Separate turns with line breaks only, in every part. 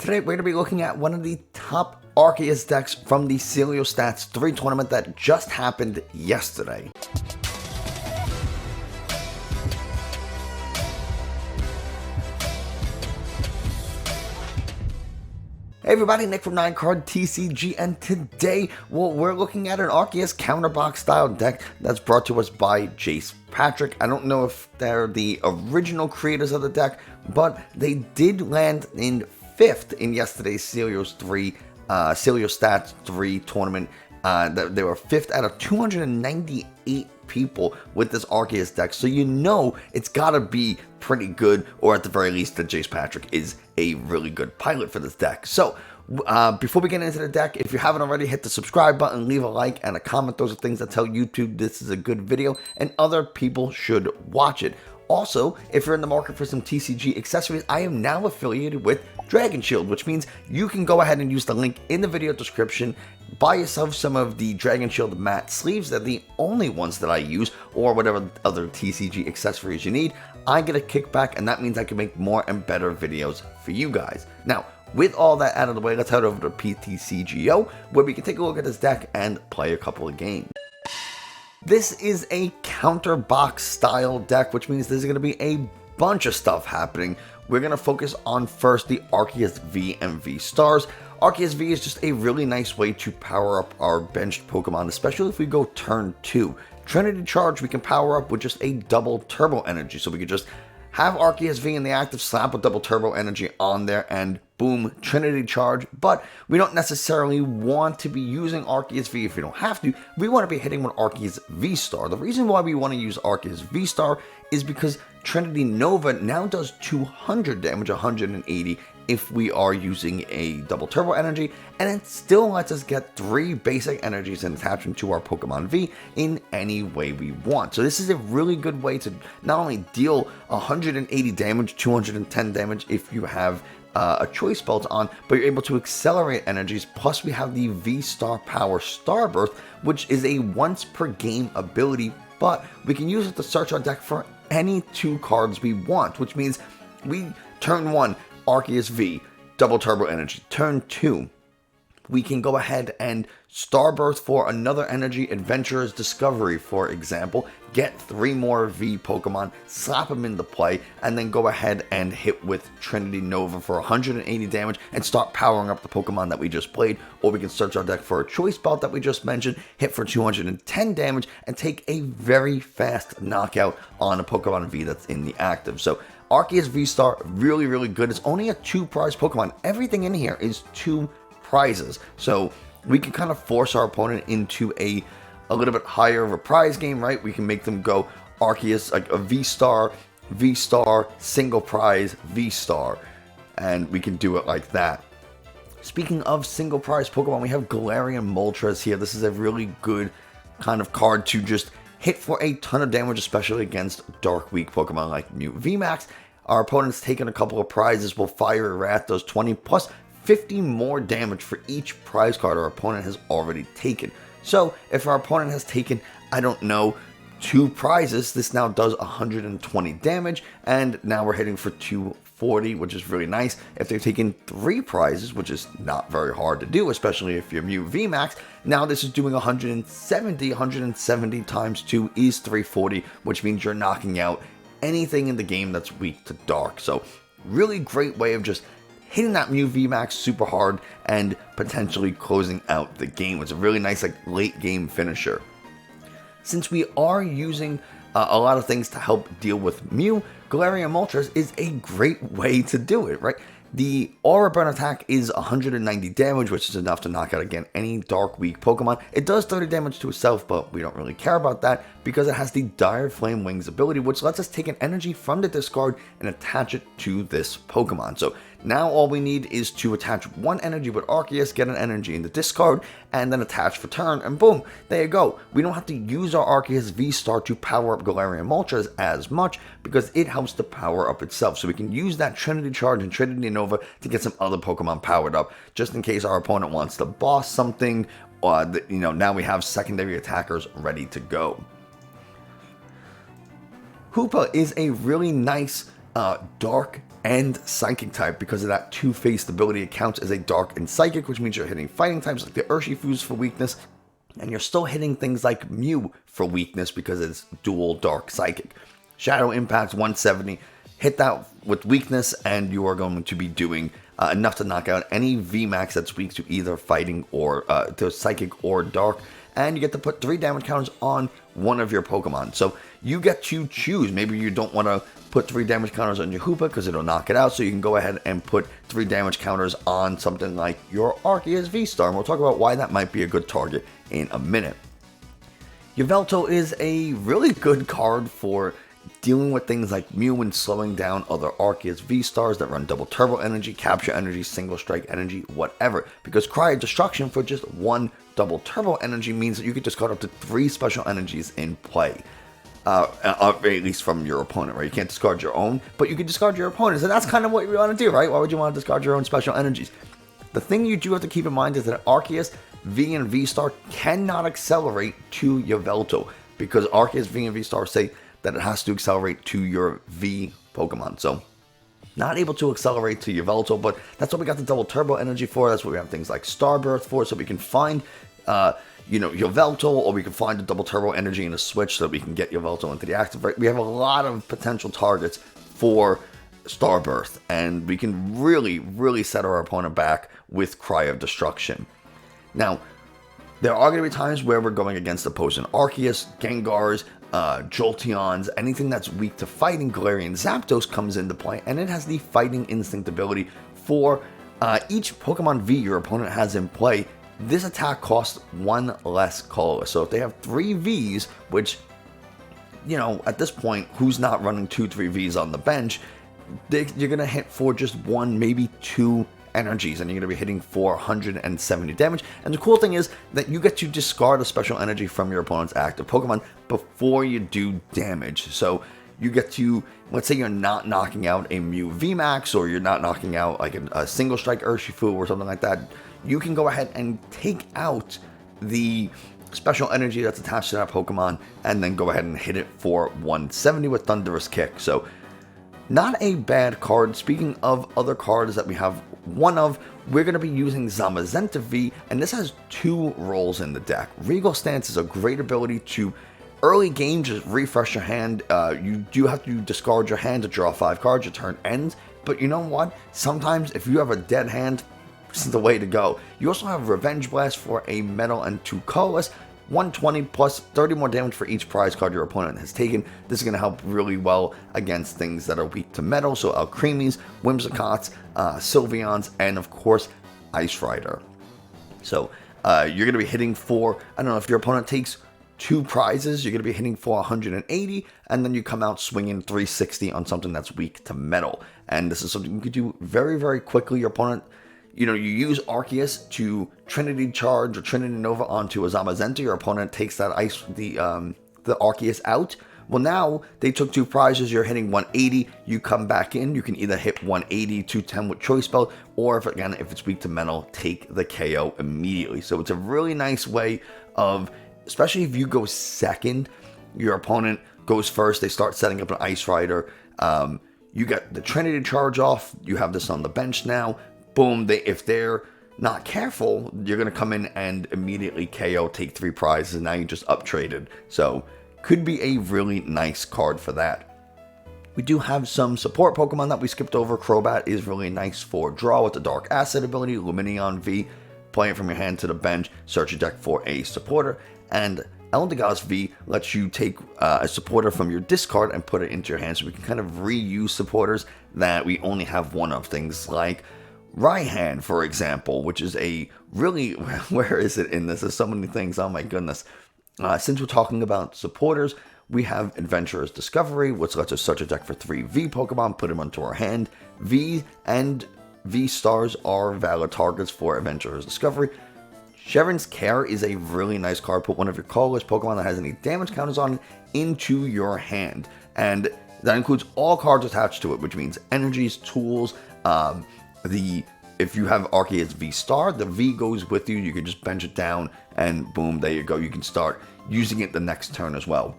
Today we're going to be looking at one of the top Arceus decks from the CelioStats 3 tournament that just happened yesterday. Hey everybody, Nick from 9Card TCG, and today, we're looking at an Arceus counterbox style deck that's brought to us by JacePatrick. I don't know if they're the original creators of the deck, but they did land in 5th in yesterday's CelioStats 3 tournament. They were 5th out of 298 people with this Arceus deck, so you know it's gotta be pretty good, or at the very least that JacePatrick is a really good pilot for this deck. So before we get into the deck, if you haven't already, hit the subscribe button, leave a like and a comment. Those are things that tell YouTube this is a good video and other people should watch it. Also, if you're in the market for some TCG accessories, I am now affiliated with Dragon Shield, which means you can go ahead and use the link in the video description, buy yourself some of the Dragon Shield matte sleeves. They're the only ones that I use, or whatever other TCG accessories you need. I get a kickback, and that means I can make more and better videos for you guys. Now, with all that out of the way, let's head over to PTCGO, where we can take a look at this deck and play a couple of games. This is a counter box style deck, which means there's going to be a bunch of stuff happening. We're going to focus on first the Arceus V and V stars. Arceus V is just a really nice way to power up our benched Pokemon, especially if we go turn 2. Trinity Charge we can power up with just a double turbo energy, so we could just have Arceus V in the active, slap a double turbo energy on there, and boom, Trinity Charge. But we don't necessarily want to be using Arceus V if we don't have to. We want to be hitting with Arceus V Star. The reason why we want to use Arceus V Star is because Trinity Nova now does 200 damage, 180 if we are using a double turbo energy, and it still lets us get 3 basic energies and attach them to our Pokemon V in any way we want. So this is a really good way to not only deal 180 damage, 210 damage if you have a Choice Belt on, but you're able to accelerate energies. Plus we have the V Star Power Starburst, which is a once per game ability, but we can use it to search our deck for any 2 cards we want, which means we turn 1 Arceus V, double turbo energy. Turn 2, we can go ahead and Starburst for another energy, Adventurer's Discovery for example, get 3 more V Pokemon, slap them into play, and then go ahead and hit with Trinity Nova for 180 damage and start powering up the Pokemon that we just played. Or we can search our deck for a Choice Belt that we just mentioned, hit for 210 damage, and take a very fast knockout on a Pokemon V that's in the active. So Arceus V Star, really, really good. It's only a 2 prize Pokemon. Everything in here is 2 prizes. So we can kind of force our opponent into a little bit higher of a prize game, right? We can make them go Arceus, like a V Star, single prize, V Star. And we can do it like that. Speaking of single prize Pokemon, we have Galarian Moltres here. This is a really good kind of card to just hit for a ton of damage, especially against Dark Weak Pokemon like Mute VMAX. Our opponent's taken a couple of prizes. We'll fire a Rat, does 20 plus 50 more damage for each prize card our opponent has already taken. So if our opponent has taken, I don't know, 2 prizes, this now does 120 damage, and now we're hitting for 240, which is really nice. If they've taken 3 prizes, which is not very hard to do, especially if you're Mute VMAX, now this is doing 170 times 2 is 340, which means you're knocking out anything in the game that's weak to Dark. So really great way of just hitting that Mew VMAX super hard and potentially closing out the game. It's a really nice late game finisher. Since we are using a lot of things to help deal with Mew, Galarian Moltres is a great way to do it, right? The Aura Burn attack is 190 damage, which is enough to knock out, again, any Dark Weak Pokemon. It does 30 damage to itself, but we don't really care about that because it has the Dire Flame Wings ability, which lets us take an energy from the discard and attach it to this Pokemon. So now all we need is to attach 1 energy with Arceus, get an energy in the discard, and then attach for turn, and boom, there you go. We don't have to use our Arceus V Star to power up Galarian Moltres as much because it helps to power up itself. So we can use that Trinity Charge and Trinity Nova to get some other Pokemon powered up, just in case our opponent wants to boss something, now we have secondary attackers ready to go. Hoopa is a really nice Dark and Psychic type. Because of that two-faced ability, it counts as a Dark and Psychic, which means you're hitting fighting types like the Urshifus for weakness, and you're still hitting things like Mew for weakness because it's dual Dark Psychic. Shadow Impact 170, hit that with weakness, and you are going to be doing enough to knock out any VMAX that's weak to either fighting or to Psychic or Dark. And you get to put 3 damage counters on one of your Pokemon. So you get to choose. Maybe you don't want to put 3 damage counters on your Hoopa because it'll knock it out. So you can go ahead and put 3 damage counters on something like your Arceus V-Star. And we'll talk about why that might be a good target in a minute. Yveltal is a really good card for dealing with things like Mew and slowing down other Arceus V-Stars that run double turbo energy, capture energy, single strike energy, whatever. Because Cry of Destruction for just 1 double turbo energy means that you can discard up to 3 special energies in play. At least from your opponent, right? You can't discard your own, but you can discard your opponent's, and that's kind of what you want to do, right? Why would you want to discard your own special energies? The thing you do have to keep in mind is that Arceus V and V-Star cannot accelerate to Yveltal, because Arceus V and V-Star say that it has to accelerate to your V Pokemon. So, not able to accelerate to Yveltal, but that's what we got the double turbo energy for. That's what we have things like Starbirth for, so we can find, Yveltal, or we can find the double turbo energy in a switch so that we can get Yveltal into the active. Right? We have a lot of potential targets for Starbirth, and we can really, really set our opponent back with Cry of Destruction. Now, there are going to be times where we're going against opposing Arceus, Gengars, Jolteons, anything that's weak to fighting. Galarian Zapdos comes into play, and it has the Fighting Instinct ability for each Pokemon V your opponent has in play. This attack costs 1 less colorless. So if they have 3 Vs, which, at this point, who's not running 2-3 Vs on the bench, you're going to hit for just 1, maybe 2 energies, and you're going to be hitting 470 damage. And the cool thing is that you get to discard a special energy from your opponent's active Pokemon before you do damage. So you get to, let's say you're not knocking out a Mew VMAX, or you're not knocking out like a single strike Urshifu or something like that, you can go ahead and take out the special energy that's attached to that Pokemon and then go ahead and hit it for 170 with Thunderous Kick. So not a bad card. Speaking of other cards that we have one of, we're going to be using Zamazenta V, and this has 2 roles in the deck. Regal Stance is a great ability to early game just refresh your hand. You do have to discard your hand to draw 5 cards, your turn ends, but you know what? Sometimes if you have a dead hand, this is the way to go. You also have Revenge Blast for a metal and 2 colorless, 120 plus 30 more damage for each prize card your opponent has taken. This is going to help really well against things that are weak to metal, so Alcremies, Whimsicots, Sylveons, and of course, Ice Rider. So you're going to be hitting for, I don't know, if your opponent takes 2 prizes, you're going to be hitting for 180, and then you come out swinging 360 on something that's weak to metal. And this is something you could do very, very quickly. Your opponent, you use Arceus to Trinity Charge or Trinity Nova onto a Zamazenta. Your opponent takes that the Arceus out. Well, now they took 2 prizes. You're hitting 180. You come back in. You can either hit 180, 210 with Choice Belt, or if it's weak to metal, take the KO immediately. So it's a really nice way of, especially if you go second, your opponent goes first. They start setting up an Ice Rider. You get the Trinity Charge off. You have this on the bench now. Boom, if they're not careful, you're going to come in and immediately KO, take 3 prizes, and now you just up-traded. So, could be a really nice card for that. We do have some support Pokemon that we skipped over. Crobat is really nice for draw with the Dark Acid ability. Lumineon V, play it from your hand to the bench, search your deck for a supporter. And Eldegoss V lets you take a supporter from your discard and put it into your hand. So we can kind of reuse supporters that we only have one of. Things like Raihan, for example, which is a really, where is it in this? There's so many things, oh my goodness. Since we're talking about supporters, we have Adventurer's Discovery, which lets us search a deck for 3 V Pokemon, put them onto our hand. V and V stars are valid targets for Adventurer's Discovery. Cheren's Care is a really nice card. Put one of your colorless Pokemon that has any damage counters on into your hand. And that includes all cards attached to it, which means energies, tools, if you have Arceus V-Star, the V goes with you. You can just bench it down and boom, there you go. You can start using it the next turn as well.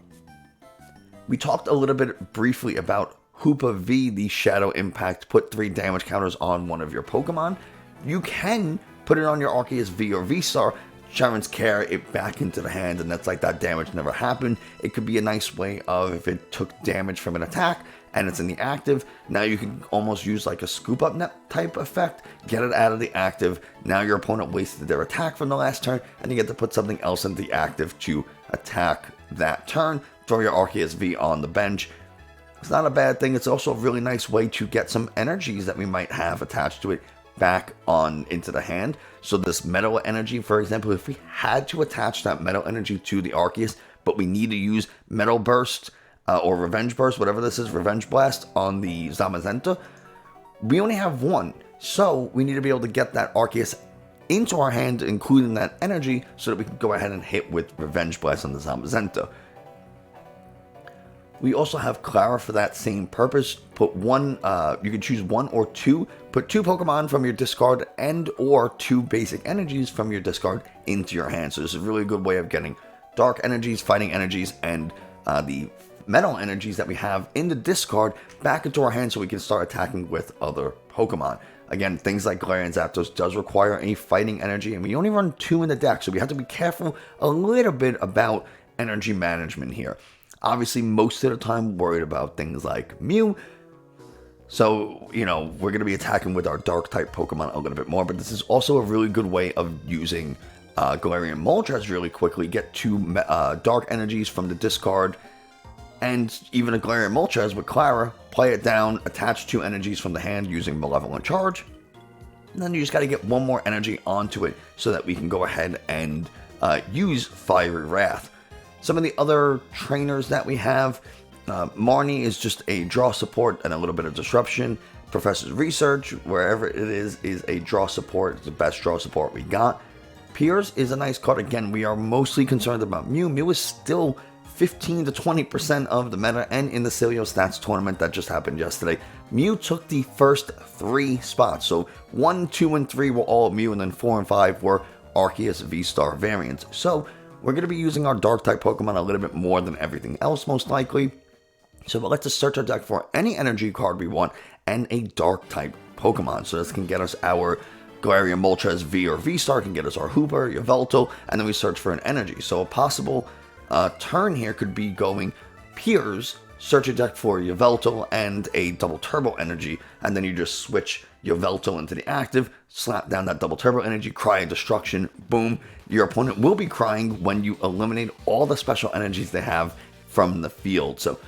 We talked a little bit briefly about Hoopa V, the Shadow Impact, put 3 damage counters on one of your Pokemon. You can put it on your Arceus V or V-Star, Sharon's Care it back into the hand, and that's like that damage never happened. It could be a nice way of, if it took damage from an attack and it's in the active, now you can almost use like a scoop up net type effect, get it out of the active. Now your opponent wasted their attack from the last turn, and you get to put something else in the active to attack that turn. Throw your Arceus V on the bench. It's not a bad thing. It's also a really nice way to get some energies that we might have attached to it back on into the hand. So this metal energy, for example, if we had to attach that metal energy to the Arceus, but we need to use Metal Burst or Revenge Burst, whatever this is, Revenge Blast on the Zamazenta, we only have one. So we need to be able to get that Arceus into our hand, including that energy, so that we can go ahead and hit with Revenge Blast on the Zamazenta. We also have Klara for that same purpose. Put one, you can choose 1 or 2. Put 2 Pokemon from your discard and or 2 basic energies from your discard into your hand. So this is a really good way of getting dark energies, fighting energies, and the metal energies that we have in the discard back into our hand so we can start attacking with other Pokemon. Again, things like Galarian Zapdos does require a fighting energy, and we only run 2 in the deck, so we have to be careful a little bit about energy management here. Obviously, most of the time, worried about things like Mew. So, you know, we're going to be attacking with our Dark-type Pokemon a little bit more. But this is also a really good way of using Galarian Moltres really quickly. Get 2 Dark energies from the discard. And even a Galarian Moltres with Klara, play it down, attach 2 energies from the hand using Malevolent Charge. And then you just got to get 1 more energy onto it so that we can go ahead and use Fiery Wrath. Some of the other trainers that we have, Marnie is just a draw support and a little bit of disruption. Professor's Research, wherever it is a draw support. It's the best draw support we got. Piers is a nice card. Again, we are mostly concerned about Mew. Mew is still 15 to 20% of the meta, and in the CelioStats tournament that just happened yesterday, Mew took the first 3 spots. So 1, 2, and 3 were all Mew, and then 4 and 5 were Arceus V-Star variants. So we're going to be using our Dark-type Pokemon a little bit more than everything else, most likely. So we'll let's just search our deck for any energy card we want and a Dark-type Pokemon. So this can get us our Galarian Moltres V or V-Star, can get us our Hoopa, Yveltal, and then we search for an energy. So a possible turn here could be going Piers, search a deck for Yveltal and a double turbo energy, and then you just switch Yveltal into the active, slap down that double turbo energy, Cry of Destruction, boom. Your opponent will be crying when you eliminate all the special energies they have from the field. So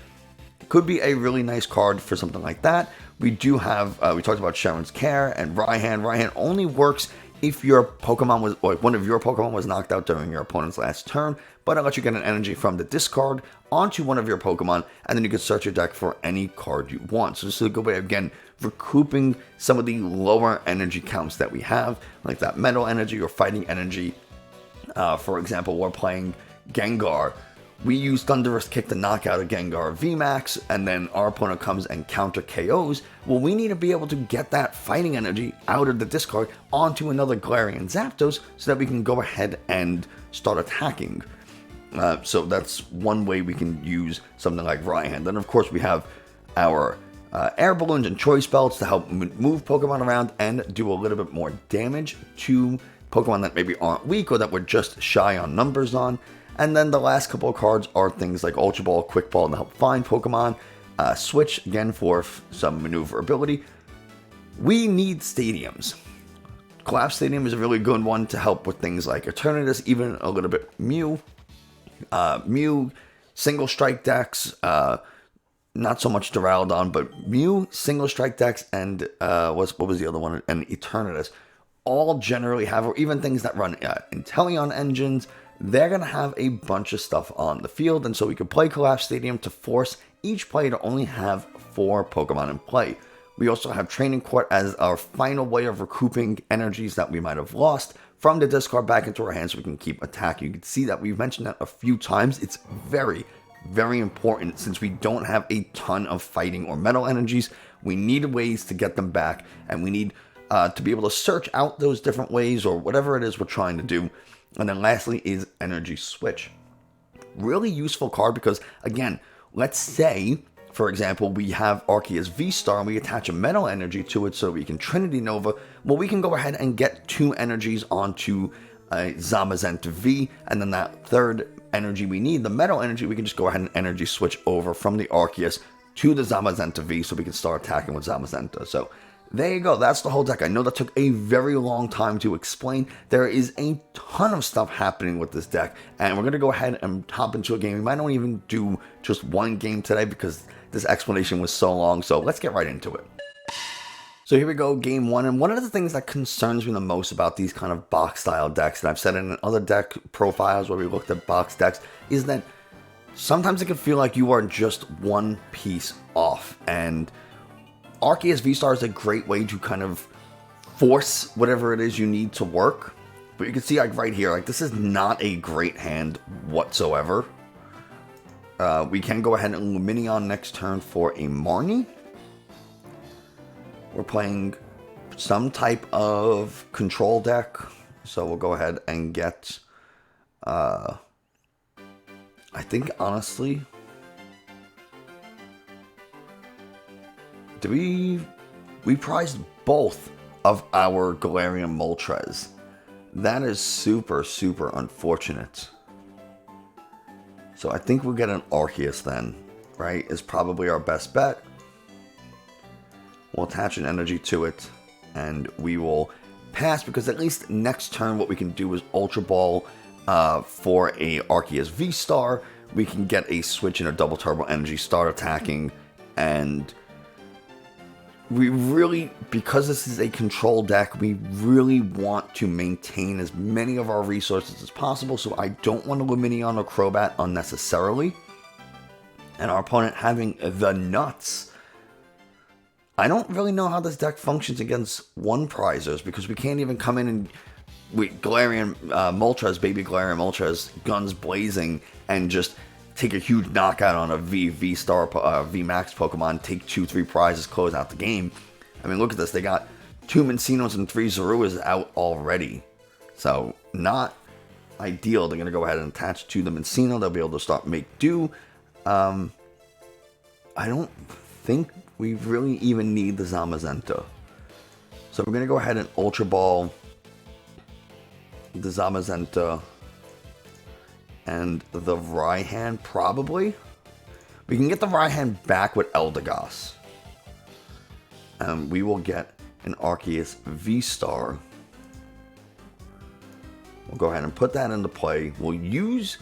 it could be a really nice card for something like that. We do have, we talked about Sharon's Care and Raihan. Raihan only works if your Pokemon was, or one of your Pokemon was knocked out during your opponent's last turn, but it lets you get an energy from the discard onto one of your Pokemon, and then you can search your deck for any card you want. So this is a good way of, again, recouping some of the lower energy counts that we have, like that metal energy or fighting energy. For example, we're playing Gengar. We use Thunderous Kick to knock out a Gengar VMAX, and then our opponent comes and counter KOs. Well, we need to be able to get that fighting energy out of the discard onto another Galarian Zapdos so that we can go ahead and start attacking. So that's one way we can use something like Raihan. Then, of course, we have our Air Balloons and Choice Belts to help move Pokemon around and do a little bit more damage to Pokemon that maybe aren't weak or that we're just shy on numbers on. And then the last couple of cards are things like Ultra Ball, Quick Ball to help find Pokemon. Switch, again, for some maneuverability. We need stadiums. Collapse Stadium is a really good one to help with things like Eternatus, even a little bit Mew. Mew, single strike decks, not so much Duraludon, but Mew, single strike decks, and what was the other one? And Eternatus. All generally have, or even things that run Inteleon engines, they're going to have a bunch of stuff on the field, and so we could play Collapse Stadium to force each player to only have 4 Pokemon in play. We also have Training Court as our final way of recouping energies that we might have lost from the discard back into our hands so we can keep attacking. You can see that we've mentioned that a few times. It's very, very important since we don't have a ton of fighting or metal energies. We need ways to get them back, and we need to be able to search out those different ways or whatever it is we're trying to do. And then lastly is Energy Switch. Really useful card because, again, let's say, for example, we have Arceus V-Star and we attach a metal energy to it so we can Trinity Nova, well, we can go ahead and get 2 energies onto Zamazenta V, and then that third energy we need, the metal energy, we can just go ahead and energy switch over from the Arceus to the Zamazenta V so we can start attacking with Zamazenta. So there you go, that's the whole deck. I know that took a very long time to explain. There is a ton of stuff happening with this deck, and we're going to go ahead and hop into a game. We might not even do just one game today because this explanation was so long, so let's get right into it. So here we go, game 1, and one of the things that concerns me the most about these kind of box style decks, and I've said it in other deck profiles where we looked at box decks, is that sometimes it can feel like you are just one piece off, and Arceus V-Star is a great way to kind of force whatever it is you need to work. But you can see, like, right here, like, this is not a great hand whatsoever. We can go ahead and Lumineon next turn for a Marnie. We're playing some type of control deck, so we'll go ahead and get, I think, honestly, we prized both of our Galarian Moltres. That is super, super unfortunate. So I think we'll get an Arceus then, right? Is probably our best bet. We'll attach an energy to it, and we will pass, because at least next turn what we can do is Ultra Ball for a Arceus V-Star. We can get a switch and a double turbo energy, start attacking, and we really, because this is a control deck, we really want to maintain as many of our resources as possible, so I don't want to Lumineon or Crobat unnecessarily. And our opponent having the nuts. I don't really know how this deck functions against one prizers, because we can't even come in and with Galarian Moltres, baby Galarian Moltres, guns blazing, and just take a huge knockout on a V-Star, V-Max Pokemon, take 2-3 prizes, close out the game. I mean, look at this. They got 2 Mincenos and 3 Zoruas out already. So, not ideal. They're going to go ahead and attach to the Mincino. They'll be able to start make do. I don't think we really even need the Zamazenta. So, we're going to go ahead and Ultra Ball the Zamazenta and the Raihan, probably. We can get the Raihan back with Eldegoss. And we will get an Arceus V-Star. We'll go ahead and put that into play. We'll use...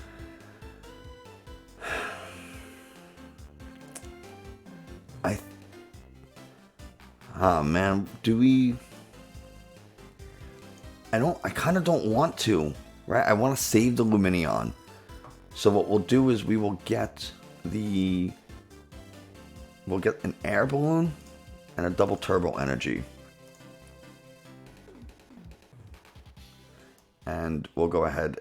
Oh, man. Do we... I kind of don't want to. Right? I want to save the Lumineon. So what we'll do is we will get the... We'll get an Air Balloon and a double turbo energy. And we'll go ahead.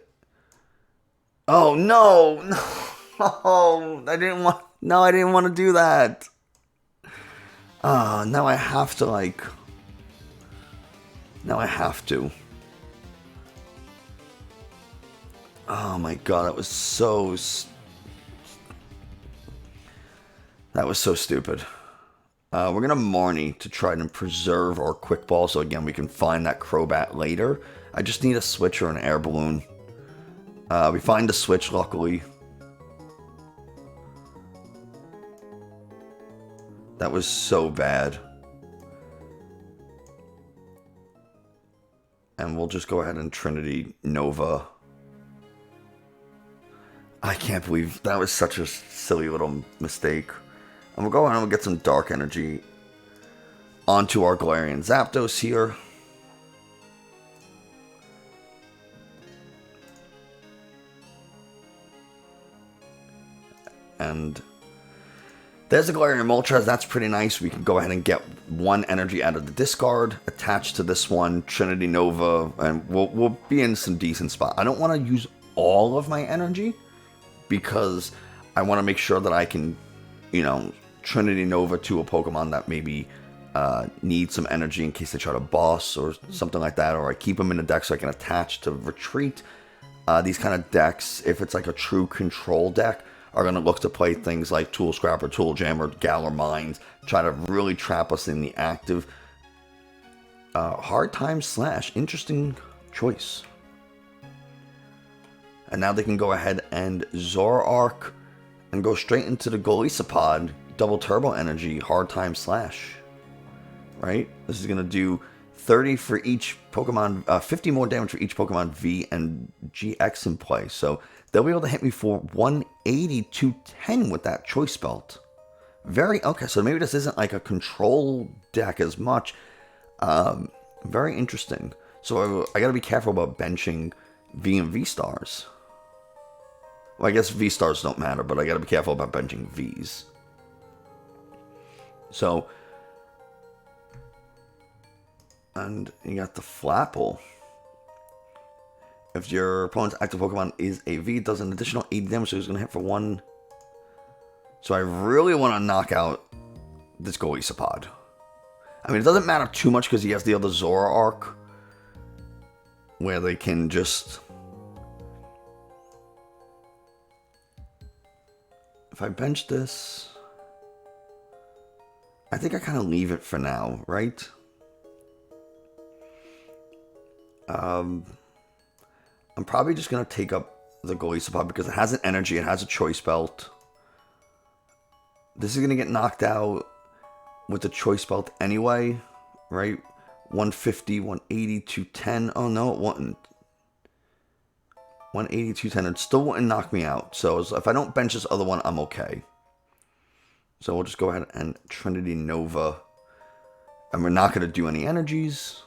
Oh, no! No! I didn't want... No, I didn't want to do that. Now I have to, like... Now I have to. Oh my god, that was so... That was so stupid. We're going to Marnie to try and preserve our Quick Ball, so again, we can find that Crobat later. I just need a Switch or an Air Balloon. We find the Switch, luckily. That was so bad. And we'll just go ahead and Trinity Nova. I can't believe that was such a silly little mistake. And we'll go ahead and we'll get some Dark Energy onto our Galarian Zapdos here. And there's the Galarian Moltres. That's pretty nice. We can go ahead and get 1 energy out of the discard, attached to this one, Trinity Nova, and we'll be in some decent spot. I don't want to use all of my energy, because I want to make sure that I can, you know, Trinity Nova to a Pokemon that maybe needs some energy in case they try to boss or something like that, or I keep them in the deck so I can attach to retreat. These kind of decks, if it's like a true control deck, are going to look to play things like Tool Scrapper, Tool Jammer, Galar Mines, try to really trap us in the active. Hard Time Slash, interesting choice. And now they can go ahead and Zoroark and go straight into the Golisopod, double turbo energy, Hard Time Slash. Right? This is going to do 30 for each Pokemon, 50 more damage for each Pokemon V and GX in play. So they'll be able to hit me for 180 to 10 with that Choice Belt. Okay, so maybe this isn't like a control deck as much. Very interesting. So I got to be careful about benching V and V stars. Well, I guess V stars don't matter, but I got to be careful about benching Vs. So, and you got the Flapple. If your opponent's active Pokemon is a V, it does an additional 80 damage, so he's going to hit for 1. So I really want to knock out this Golisopod. I mean, it doesn't matter too much because he has the other Zoroark, where they can just... If I bench this... I think I kind of leave it for now, right? I'm probably just going to take up the Golisopod because it has an energy, it has a Choice Belt. This is going to get knocked out with the Choice Belt anyway, right? 150, 180, 210. Oh no, it wouldn't. 180, 210. It still wouldn't knock me out. So if I don't bench this other one, I'm okay. So we'll just go ahead and Trinity Nova. And we're not going to do any energies.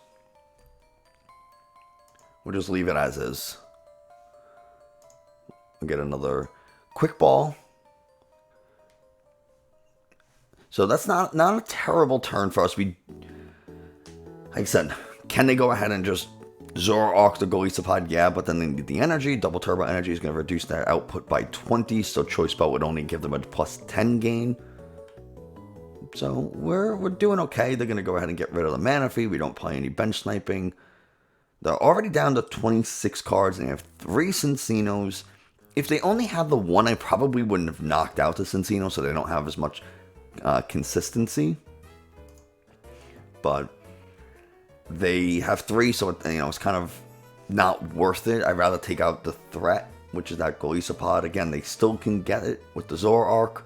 We'll just leave it as is. We'll get another Quick Ball. So that's not a terrible turn for us. Like I said, can they go ahead and just Zoroark the Golisopod? Yeah, but then they need the energy. Double Turbo Energy is going to reduce their output by 20, so Choice Belt would only give them a plus 10 gain. So we're doing okay. They're going to go ahead and get rid of the Manaphy. We don't play any bench sniping. They're already down to 26 cards, and they have 3 Cinccino's. If they only had the one, I probably wouldn't have knocked out the Cinccino, so they don't have as much consistency. But they have 3, so it's kind of not worth it. I'd rather take out the threat, which is that Golisopod. Again, they still can get it with the Zoroark,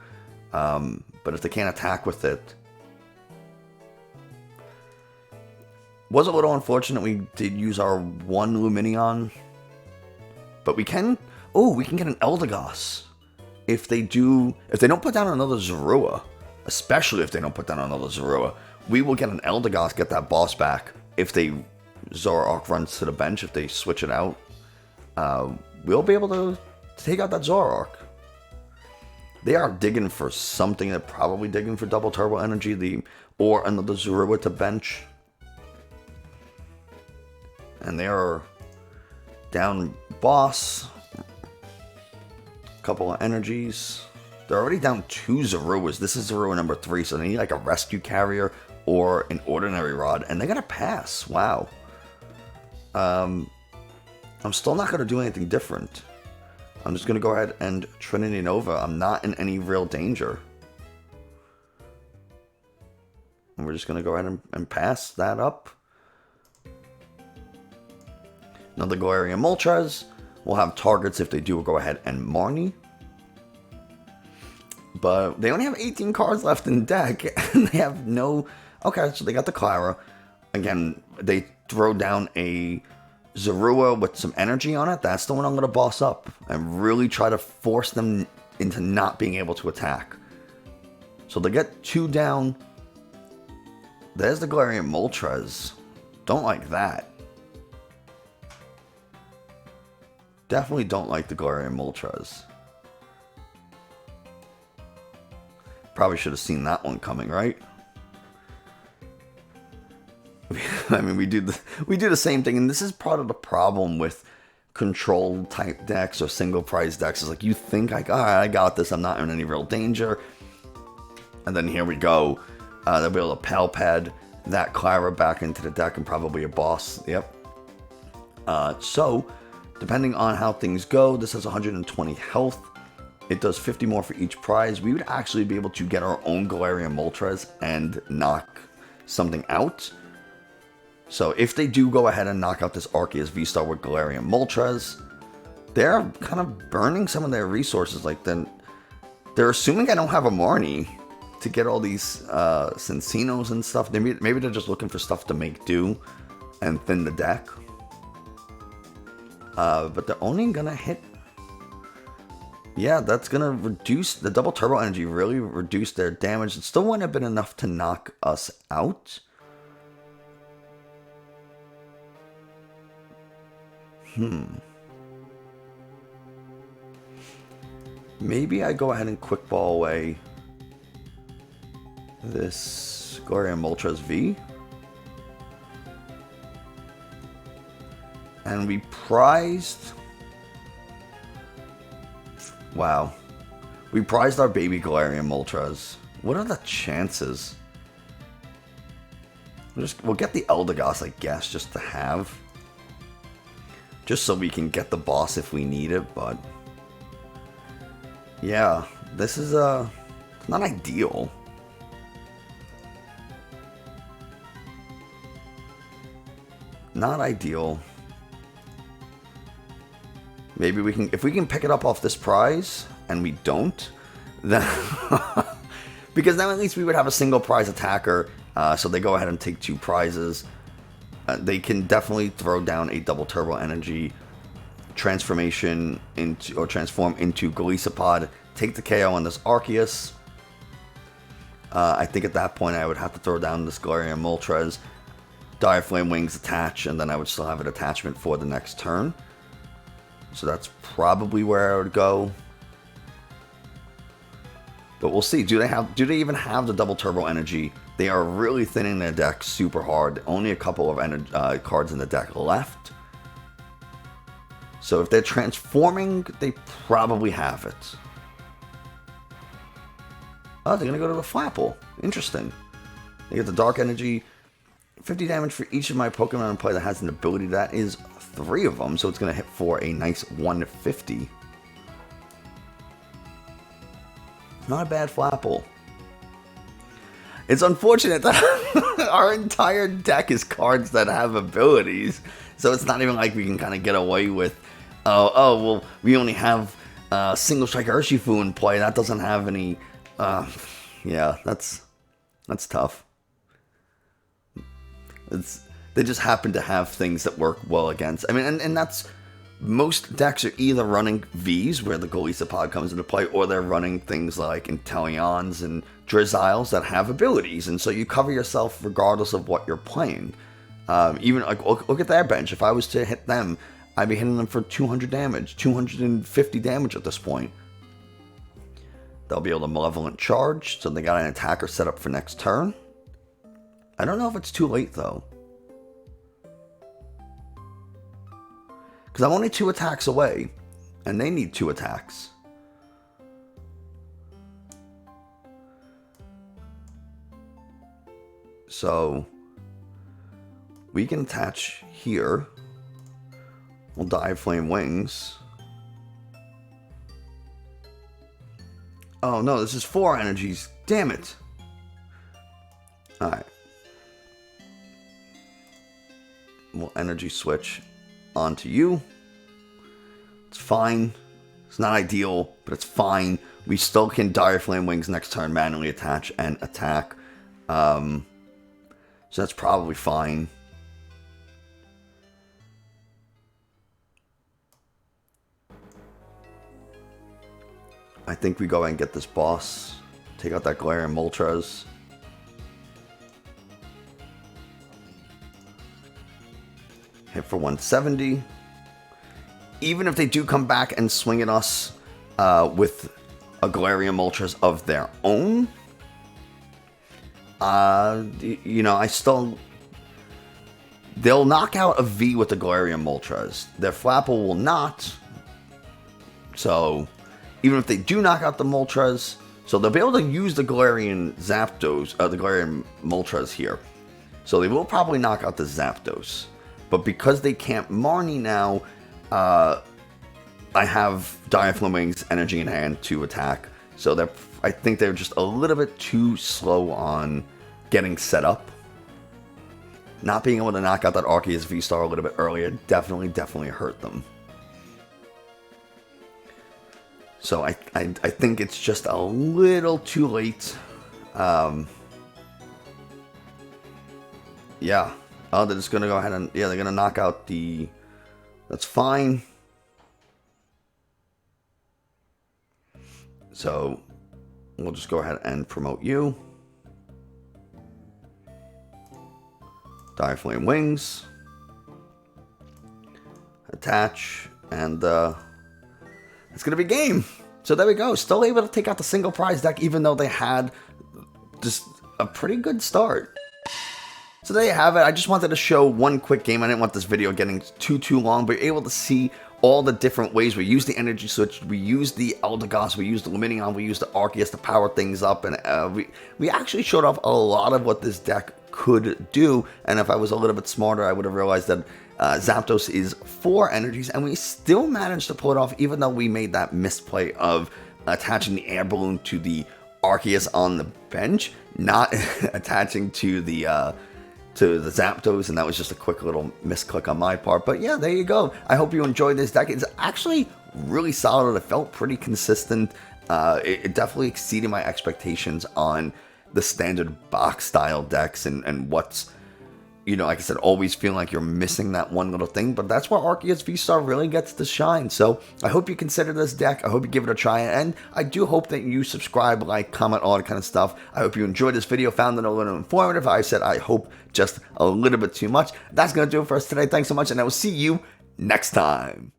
but if they can't attack with it, was a little unfortunate. We did use our 1 Lumineon, but we can get an Eldegoss if they don't put down another Zorua. Especially if they don't put down another Zorua, we will get an Eldegoss, get that boss back. If they Zoroark runs to the bench, if they switch it out, we'll be able to take out that Zoroark. They are digging for something. They're probably digging for double turbo energy, or another Zorua to bench. And they are down boss. Couple of energies. They're already down 2 Zoruas. This is Zorua number 3, so they need like a rescue carrier or an ordinary rod, and they gotta pass. Wow. I'm still not gonna do anything different. I'm just gonna go ahead and Trinity Nova. I'm not in any real danger. And we're just gonna go ahead and pass that up. Another Galarian Moltres. We'll have targets if they do go ahead and Marnie. But they only have 18 cards left in the deck, and they have no... Okay, so they got the Klara. Again, they throw down a Zorua with some energy on it. That's the one I'm going to boss up and really try to force them into not being able to attack. So they get 2 down. There's the Galarian Moltres. Don't like that. Definitely don't like the Galarian Moltres. Probably should have seen that one coming, right? I mean, we do the same thing, and this is part of the problem with control type decks or single prize decks. Is like you think like, all right, I got this. I'm not in any real danger, and then here we go. They'll be able to Palpad that Klara back into the deck and probably a boss. Yep. So, depending on how things go, this has 120 health. it does 50 more for each prize. We would actually be able to get our own Galarian Moltres and knock something out. So if they do go ahead and knock out this Arceus V-Star with Galarian Moltres, they're kind of burning some of their resources. Like, then they're assuming I don't have a Marnie to get all these Cincenos and stuff. Maybe they're just looking for stuff to make do and thin the deck. But they're only gonna hit. Yeah, that's gonna reduce the double turbo energy. Really reduce their damage. It still wouldn't have been enough to knock us out. Maybe I go ahead and quick ball away this Galarian Moltres V. And we prized... Wow. We prized our baby Galarian Moltres. What are the chances? We'll get the Eldegoss, I guess, just to have. Just so we can get the boss if we need it, but... Yeah, this is not ideal. Not ideal. Maybe we can, if we can pick it up off this prize, and we don't, then because then at least we would have a single prize attacker. So they go ahead and take 2 prizes. They can definitely throw down a double turbo energy transformation into, or transform into Golisopod, take the KO on this Arceus. I think at that point I would have to throw down this Galarian Moltres, Dire Flame Wings attach, and then I would still have an attachment for the next turn. So that's probably where I would go. But we'll see. Do they even have the double turbo energy? They are really thinning their deck super hard. Only a couple of cards in the deck left. So if they're transforming, they probably have it. Oh, they're going to go to the Flapple. Interesting. They get the Dark Energy. 50 damage for each of my Pokemon in play that has an ability. That is 3 of them, so it's going to hit for a nice 150. Not a bad Flapple. It's unfortunate that our entire deck is cards that have abilities, so it's not even like we can kind of get away with, oh, well, we only have Single Strike Urshifu in play. That doesn't have any, yeah, that's tough. They just happen to have things that work well against. I mean, and that's... Most decks are either running Vs, where the Golisopod comes into play, or they're running things like Inteleons and Drizziles that have abilities, and so you cover yourself regardless of what you're playing. Even, like, look at their bench. If I was to hit them, I'd be hitting them for 200 damage, 250 damage at this point. They'll be able to Malevolent Charge, so they got an attacker set up for next turn. I don't know if it's too late, though. Because I'm only 2 attacks away, and they need 2 attacks. So, we can attach here. We'll Dire Flame Wings. Oh no, this is 4 energies. Damn it. Alright. We'll energy switch onto you. It's fine. It's not ideal, but it's fine. We still can Dire Flame Wings next turn, manually attach and attack. So that's probably fine. I think we go and get this boss. Take out that Galarian Moltres. Hit for 170. Even if they do come back and swing at us with a Galarian Moltres of their own, you know, I still... They'll knock out a V with the Galarian Moltres. Their Flapple will not. So, even if they do knock out the Moltres, so they'll be able to use the Galarian Zapdos, the Galarian Moltres here. So they will probably knock out the Zapdos. But because they can't Marnie now, I have Diaflame Wings, Energy in hand to attack, so I think they're just a little bit too slow on getting set up. Not being able to knock out that Arceus V-Star a little bit earlier definitely hurt them. So I think it's just a little too late. Yeah. Oh, they're just going to go ahead and... Yeah, they're going to knock out the... That's fine. So, we'll just go ahead and promote you. Diaflame Wings. Attach. And, it's going to be game. So there we go. Still able to take out the single prize deck, even though they had just a pretty good start. So there you have it. I just wanted to show one quick game. I didn't want this video getting too long, but you're able to see all the different ways we use the energy switch, we use the Eldegoss, we use the Lumineon, we use the Arceus to power things up, and we actually showed off a lot of what this deck could do. And if I was a little bit smarter, I would have realized that Zapdos is 4 energies, and we still managed to pull it off, even though we made that misplay of attaching the Air Balloon to the Arceus on the bench, not attaching to the Zapdos, and that was just a quick little misclick on my part. But yeah, there you go. I hope you enjoyed this deck. It's actually really solid. It felt pretty consistent. It definitely exceeded my expectations on the standard box style decks, and what's, you know, like I said, always feeling like you're missing that one little thing, but that's where Arceus V-Star really gets to shine. So I hope you consider this deck. I hope you give it a try, and I do hope that you subscribe, like, comment, all that kind of stuff. I hope you enjoyed this video, found it a little informative. I said I hope just a little bit too much. That's going to do it for us today. Thanks so much, and I will see you next time.